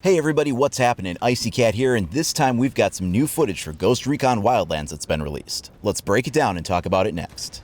Hey everybody, what's happening? Icy Cat here, and this time we've got some new footage for Ghost Recon Wildlands that's been released. Let's break it down and talk about it next.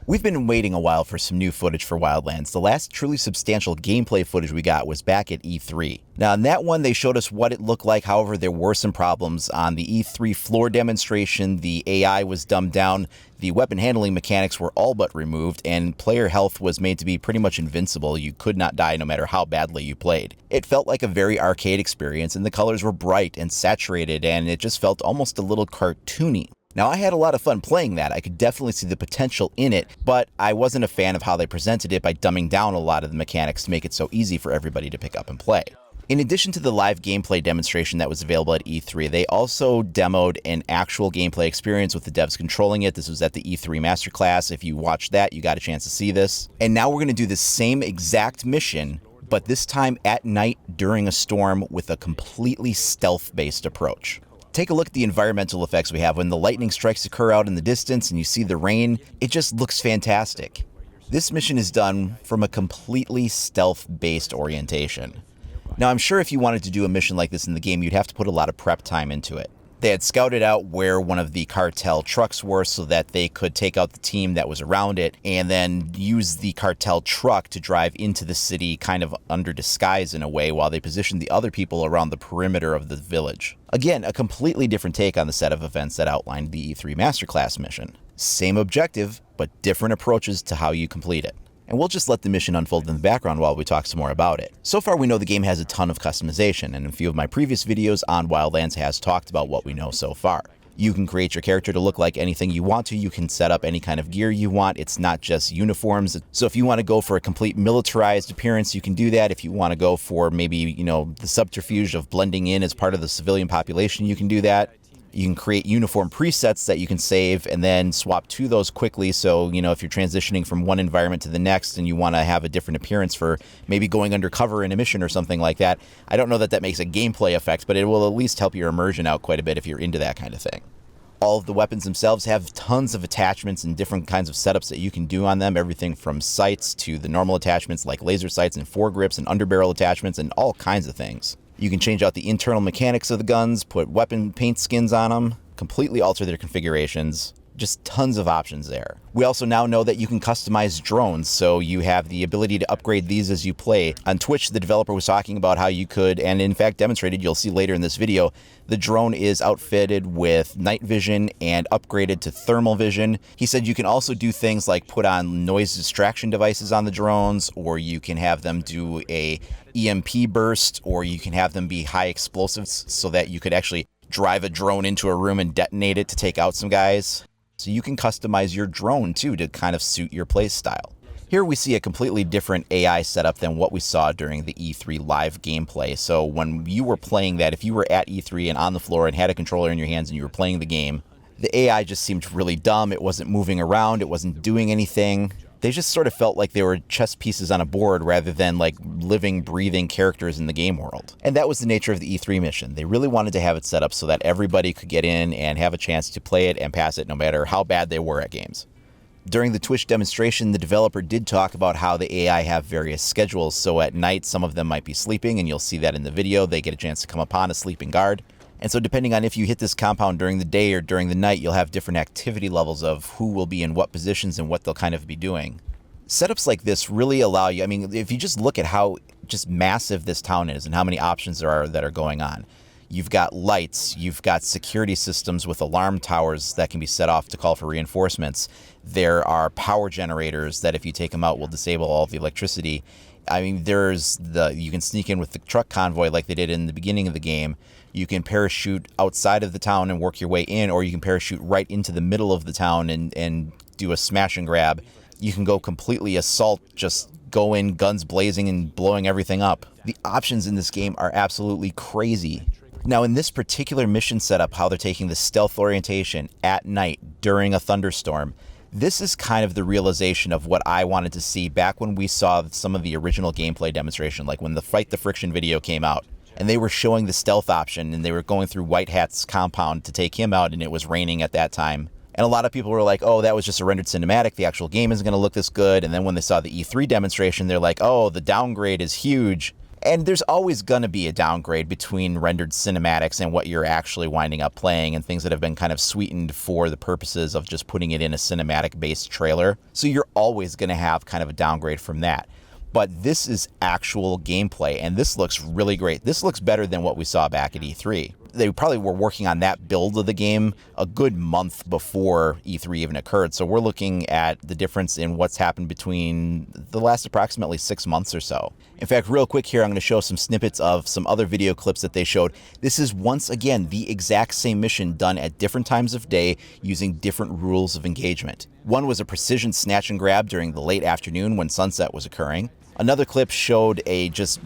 We've been waiting a while for some new footage for Wildlands. The last truly substantial gameplay footage we got was back at E3. Now, in that one, they showed us what it looked like. However, there were some problems. On the E3 floor demonstration, the AI was dumbed down, the weapon handling mechanics were all but removed, and player health was made to be pretty much invincible. You could not die no matter how badly you played. It felt like a very arcade experience, and the colors were bright and saturated, and it just felt almost a little cartoony. Now, I had a lot of fun playing that. I could definitely see the potential in it, but I wasn't a fan of how they presented it by dumbing down a lot of the mechanics to make it so easy for everybody to pick up and play. In addition to the live gameplay demonstration that was available at E3, they also demoed an actual gameplay experience with the devs controlling it. This was at the E3 Masterclass. If you watched that, you got a chance to see this. And now we're going to do the same exact mission, but this time at night during a storm with a completely stealth-based approach. Take a look at the environmental effects we have. When the lightning strikes occur out in the distance and you see the rain, it just looks fantastic. This mission is done from a completely stealth-based orientation. Now, I'm sure if you wanted to do a mission like this in the game, you'd have to put a lot of prep time into it. They had scouted out where one of the cartel trucks were so that they could take out the team that was around it and then use the cartel truck to drive into the city kind of under disguise in a way while they positioned the other people around the perimeter of the village. Again, a completely different take on the set of events that outlined the E3 Masterclass mission. Same objective, but different approaches to how you complete it. And we'll just let the mission unfold in the background while we talk some more about it. So far, we know the game has a ton of customization, and a few of my previous videos on Wildlands has talked about what we know so far. You can create your character to look like anything you want to. You can set up any kind of gear you want. It's not just uniforms. So if you want to go for a complete militarized appearance, you can do that. If you want to go for maybe, the subterfuge of blending in as part of the civilian population, you can do that. You can create uniform presets that you can save and then swap to those quickly. So, if you're transitioning from one environment to the next and you want to have a different appearance for maybe going undercover in a mission or something like that, I don't know that that makes a gameplay effect, but it will at least help your immersion out quite a bit if you're into that kind of thing. All of the weapons themselves have tons of attachments and different kinds of setups that you can do on them. Everything from sights to the normal attachments like laser sights and foregrips and underbarrel attachments and all kinds of things. You can change out the internal mechanics of the guns, put weapon paint skins on them, completely alter their configurations. Just tons of options there. We also now know that you can customize drones, so you have the ability to upgrade these as you play. On Twitch, the developer was talking about how you could, and in fact demonstrated, you'll see later in this video, the drone is outfitted with night vision and upgraded to thermal vision. He said you can also do things like put on noise distraction devices on the drones, or you can have them do a EMP burst, or you can have them be high explosives so that you could actually drive a drone into a room and detonate it to take out some guys. So you can customize your drone too to kind of suit your play style. Here we see a completely different AI setup than what we saw during the E3 live gameplay. So when you were playing that, if you were at E3 and on the floor and had a controller in your hands and you were playing the game, the AI just seemed really dumb. It wasn't moving around. It wasn't doing anything. They just sort of felt like they were chess pieces on a board rather than like living, breathing characters in the game world. And that was the nature of the E3 mission. They really wanted to have it set up so that everybody could get in and have a chance to play it and pass it no matter how bad they were at games. During the Twitch demonstration, the developer did talk about how the AI have various schedules. So at night, some of them might be sleeping, and you'll see that in the video. They get a chance to come upon a sleeping guard. And so depending on if you hit this compound during the day or during the night, you'll have different activity levels of who will be in what positions and what they'll kind of be doing. Setups like this really allow you, if you just look at how just massive this town is and how many options there are that are going on. You've got lights, you've got security systems with alarm towers that can be set off to call for reinforcements. There are power generators that if you take them out will disable all of the electricity. You can sneak in with the truck convoy like they did in the beginning of the game. You can parachute outside of the town and work your way in, or you can parachute right into the middle of the town and do a smash and grab. You can go completely assault, just go in guns blazing and blowing everything up. The options in this game are absolutely crazy. Now in this particular mission setup, how they're taking the stealth orientation at night during a thunderstorm, this is kind of the realization of what I wanted to see back when we saw some of the original gameplay demonstration, like when the Fight the Friction video came out. And they were showing the stealth option and they were going through White Hat's compound to take him out and it was raining at that time. And a lot of people were like, oh, that was just a rendered cinematic. The actual game isn't going to look this good. And then when they saw the E3 demonstration, they're like, oh, the downgrade is huge. And there's always going to be a downgrade between rendered cinematics and what you're actually winding up playing, and things that have been kind of sweetened for the purposes of just putting it in a cinematic-based trailer. So you're always going to have kind of a downgrade from that. But this is actual gameplay, and this looks really great. This looks better than what we saw back at E3. They probably were working on that build of the game a good month before E3 even occurred. So we're looking at the difference in what's happened between the last approximately 6 months or so. In fact, real quick here, I'm going to show some snippets of some other video clips that they showed. This is, once again, the exact same mission done at different times of day using different rules of engagement. One was a precision snatch and grab during the late afternoon when sunset was occurring. Another clip showed a just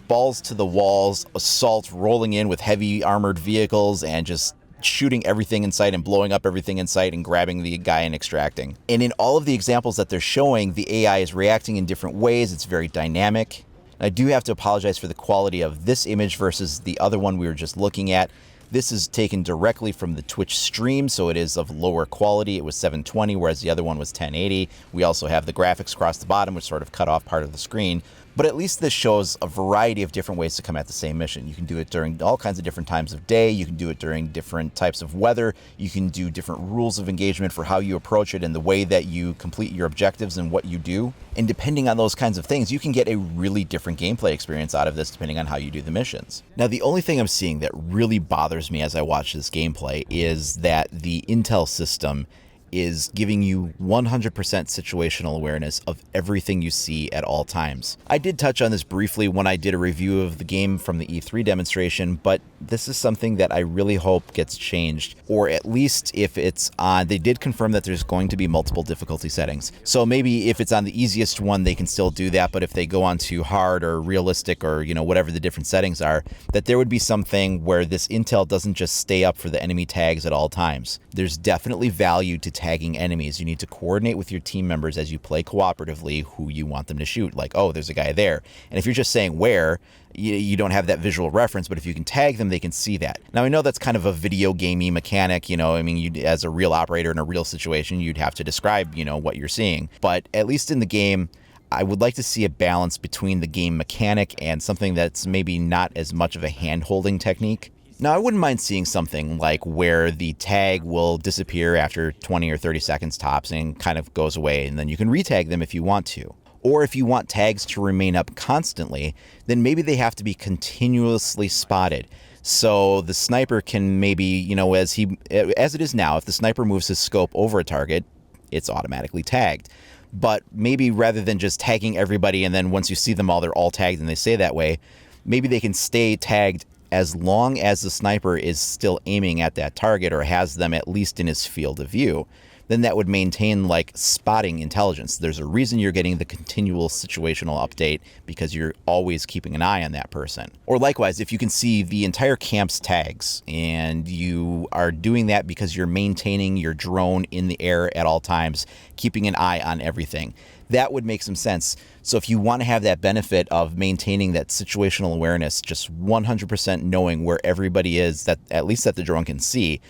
balls to the walls assault rolling in with heavy armored vehicles and just shooting everything in sight and blowing up everything in sight and grabbing the guy and extracting. And in all of the examples that they're showing, the AI is reacting in different ways. It's very dynamic. I do have to apologize for the quality of this image versus the other one we were just looking at. This is taken directly from the Twitch stream, so it is of lower quality. It was 720, whereas the other one was 1080. We also have the graphics across the bottom, which sort of cut off part of the screen. But at least this shows a variety of different ways to come at the same mission. You can do it during all kinds of different times of day. You can do it during different types of weather. You can do different rules of engagement for how you approach it and the way that you complete your objectives and what you do. And depending on those kinds of things, you can get a really different gameplay experience out of this depending on how you do the missions. Now, the only thing I'm seeing that really bothers me as I watch this gameplay is that the intel system is giving you 100% situational awareness of everything you see at all times. I did touch on this briefly when I did a review of the game from the E3 demonstration, but this is something that I really hope gets changed, or at least if it's on, they did confirm that there's going to be multiple difficulty settings. So maybe if it's on the easiest one, they can still do that, but if they go on to hard or realistic or, you know, whatever the different settings are, that there would be something where this intel doesn't just stay up for the enemy tags at all times. There's definitely value to tagging enemies. You need to coordinate with your team members as you play cooperatively who you want them to shoot. Like, oh, there's a guy there. And if you're just saying where, you don't have that visual reference, but if you can tag them, they can see that. Now, I know that's kind of a video gamey mechanic, you know, I mean, you, as a real operator in a real situation, you'd have to describe, you know, what you're seeing. But at least in the game, I would like to see a balance between the game mechanic and something that's maybe not as much of a hand-holding technique. Now, I wouldn't mind seeing something like where the tag will disappear after 20 or 30 seconds tops and kind of goes away, and then you can retag them if you want to. Or if you want tags to remain up constantly, then maybe they have to be continuously spotted. So the sniper can maybe, you know, as it is now, if the sniper moves his scope over a target, it's automatically tagged. But maybe rather than just tagging everybody and then once you see them all, they're all tagged and they stay that way, maybe they can stay tagged as long as the sniper is still aiming at that target or has them at least in his field of view. Then that would maintain like spotting intelligence. There's a reason you're getting the continual situational update, because you're always keeping an eye on that person. Or likewise, if you can see the entire camp's tags and you are doing that because you're maintaining your drone in the air at all times, keeping an eye on everything, that would make some sense. So if you want to have that benefit of maintaining that situational awareness, just 100% knowing where everybody is, that at least that the drone can see,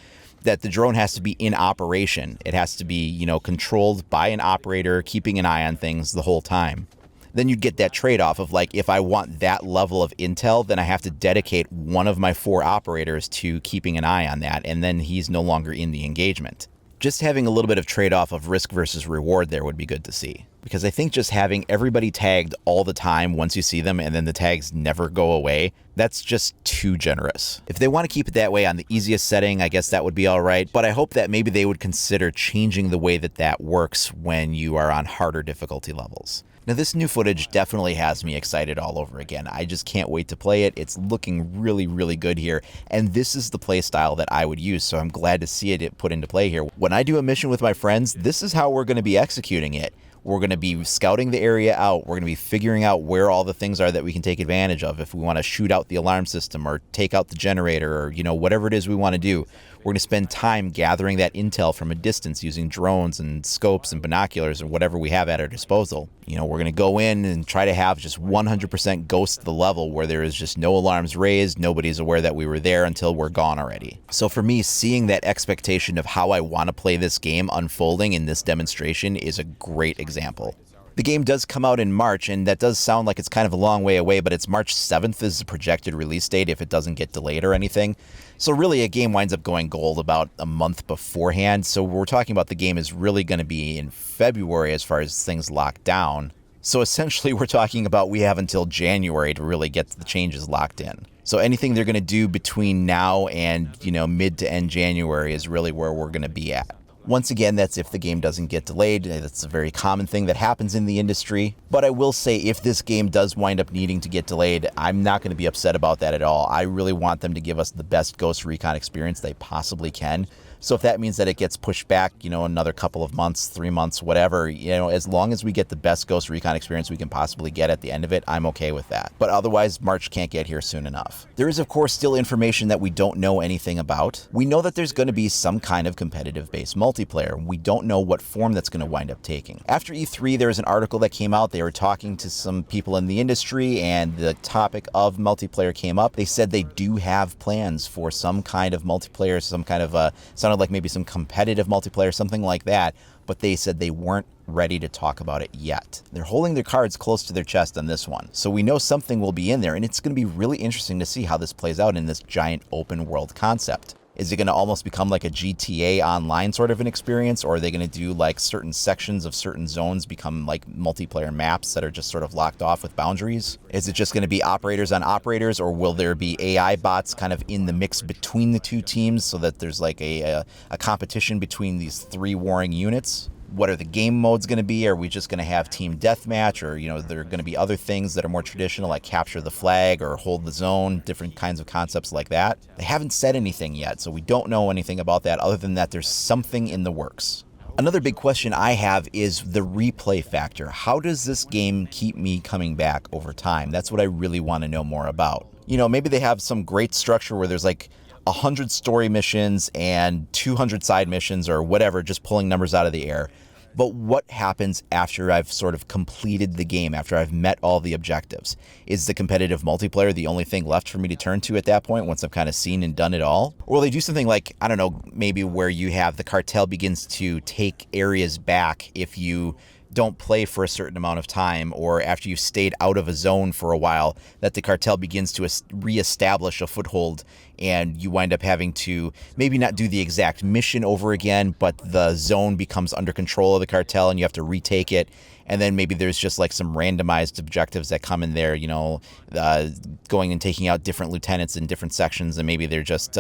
that the drone has to be in operation. It has to be, you know, controlled by an operator, keeping an eye on things the whole time. Then you'd get that trade-off of like, if I want that level of intel, then I have to dedicate one of my 4 operators to keeping an eye on that, and then he's no longer in the engagement. Just having a little bit of trade-off of risk versus reward there would be good to see. Because I think just having everybody tagged all the time once you see them and then the tags never go away, that's just too generous. If they want to keep it that way on the easiest setting, I guess that would be all right. But I hope that maybe they would consider changing the way that that works when you are on harder difficulty levels. Now, this new footage definitely has me excited all over again. I just can't wait to play it. It's looking really, really good here. And this is the play style that I would use, so I'm glad to see it put into play here. When I do a mission with my friends, this is how we're going to be executing it. We're going to be scouting the area out. We're going to be figuring out where all the things are that we can take advantage of. If we want to shoot out the alarm system or take out the generator or, whatever it is we want to do. We're going to spend time gathering that intel from a distance using drones and scopes and binoculars or whatever we have at our disposal. We're going to go in and try to have just 100% ghost the level where there is just no alarms raised. Nobody's aware that we were there until we're gone already. So for me, seeing that expectation of how I want to play this game unfolding in this demonstration is a great example. The game does come out in March, and that does sound like it's kind of a long way away, but it's March 7th is the projected release date if it doesn't get delayed or anything. So really, a game winds up going gold about a month beforehand. So we're talking about the game is really going to be in February as far as things locked down. So essentially, we're talking about we have until January to really get the changes locked in. So anything they're going to do between now and, mid to end January is really where we're going to be at. Once again, that's if the game doesn't get delayed. That's a very common thing that happens in the industry. But I will say, if this game does wind up needing to get delayed, I'm not going to be upset about that at all. I really want them to give us the best Ghost Recon experience they possibly can. So if that means that it gets pushed back, another couple of months, 3 months, whatever, as long as we get the best Ghost Recon experience we can possibly get at the end of it, I'm okay with that. But otherwise, March can't get here soon enough. There is, of course, still information that we don't know anything about. We know that there's going to be some kind of competitive-based multiplayer. We don't know what form that's going to wind up taking. After E3, there was an article that came out. They were talking to some people in the industry, and the topic of multiplayer came up. They said they do have plans for some kind of multiplayer, some kind of sounded like maybe some competitive multiplayer, something like that, but they said they weren't ready to talk about it yet. They're holding their cards close to their chest on this one. So we know something will be in there, and it's going to be really interesting to see how this plays out in this giant open world concept. Is it going to almost become like a GTA Online sort of an experience, or are they going to do like certain sections of certain zones become like multiplayer maps that are just sort of locked off with boundaries? Is it just going to be operators on operators, or will there be AI bots kind of in the mix between the two teams so that there's like a competition between these three warring units? What are the game modes going to be? Are we just going to have team deathmatch, or, there are going to be other things that are more traditional, like capture the flag or hold the zone, different kinds of concepts like that? They haven't said anything yet, so we don't know anything about that other than that there's something in the works. Another big question I have is the replay factor. How does this game keep me coming back over time? That's what I really want to know more about. Maybe they have some great structure where there's like 100 story missions and 200 side missions or whatever, just pulling numbers out of the air. But what happens after I've sort of completed the game, after I've met all the objectives? Is the competitive multiplayer the only thing left for me to turn to at that point once I've kind of seen and done it all? Or will they do something like, I don't know, maybe where you have the cartel begins to take areas back if you don't play for a certain amount of time, or after you've stayed out of a zone for a while, that the cartel begins to reestablish a foothold, and you wind up having to maybe not do the exact mission over again, but the zone becomes under control of the cartel and you have to retake it. And then maybe there's just like some randomized objectives that come in there, going and taking out different lieutenants in different sections. And maybe they're just,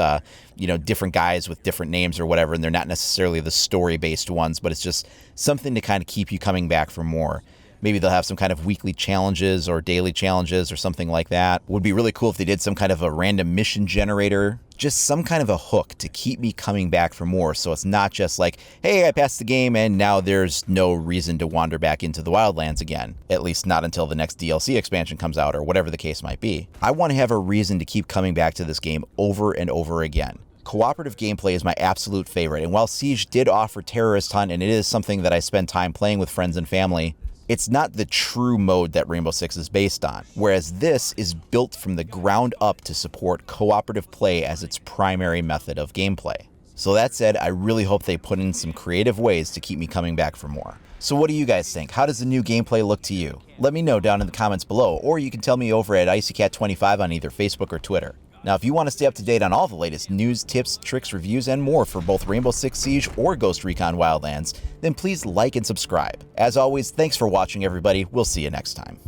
different guys with different names or whatever. And they're not necessarily the story-based ones, but it's just something to kind of keep you coming back for more. Maybe they'll have some kind of weekly challenges or daily challenges or something like that. Would be really cool if they did some kind of a random mission generator. Just some kind of a hook to keep me coming back for more, so it's not just like, hey, I passed the game and now there's no reason to wander back into the Wildlands again. At least not until the next DLC expansion comes out or whatever the case might be. I want to have a reason to keep coming back to this game over and over again. Cooperative gameplay is my absolute favorite, and while Siege did offer Terrorist Hunt, and it is something that I spend time playing with friends and family, it's not the true mode that Rainbow Six is based on, whereas this is built from the ground up to support cooperative play as its primary method of gameplay. So that said, I really hope they put in some creative ways to keep me coming back for more. So what do you guys think? How does the new gameplay look to you? Let me know down in the comments below, or you can tell me over at IcyCat25 on either Facebook or Twitter. Now, if you want to stay up to date on all the latest news, tips, tricks, reviews, and more for both Rainbow Six Siege or Ghost Recon Wildlands, then please like and subscribe. As always, thanks for watching, everybody. We'll see you next time.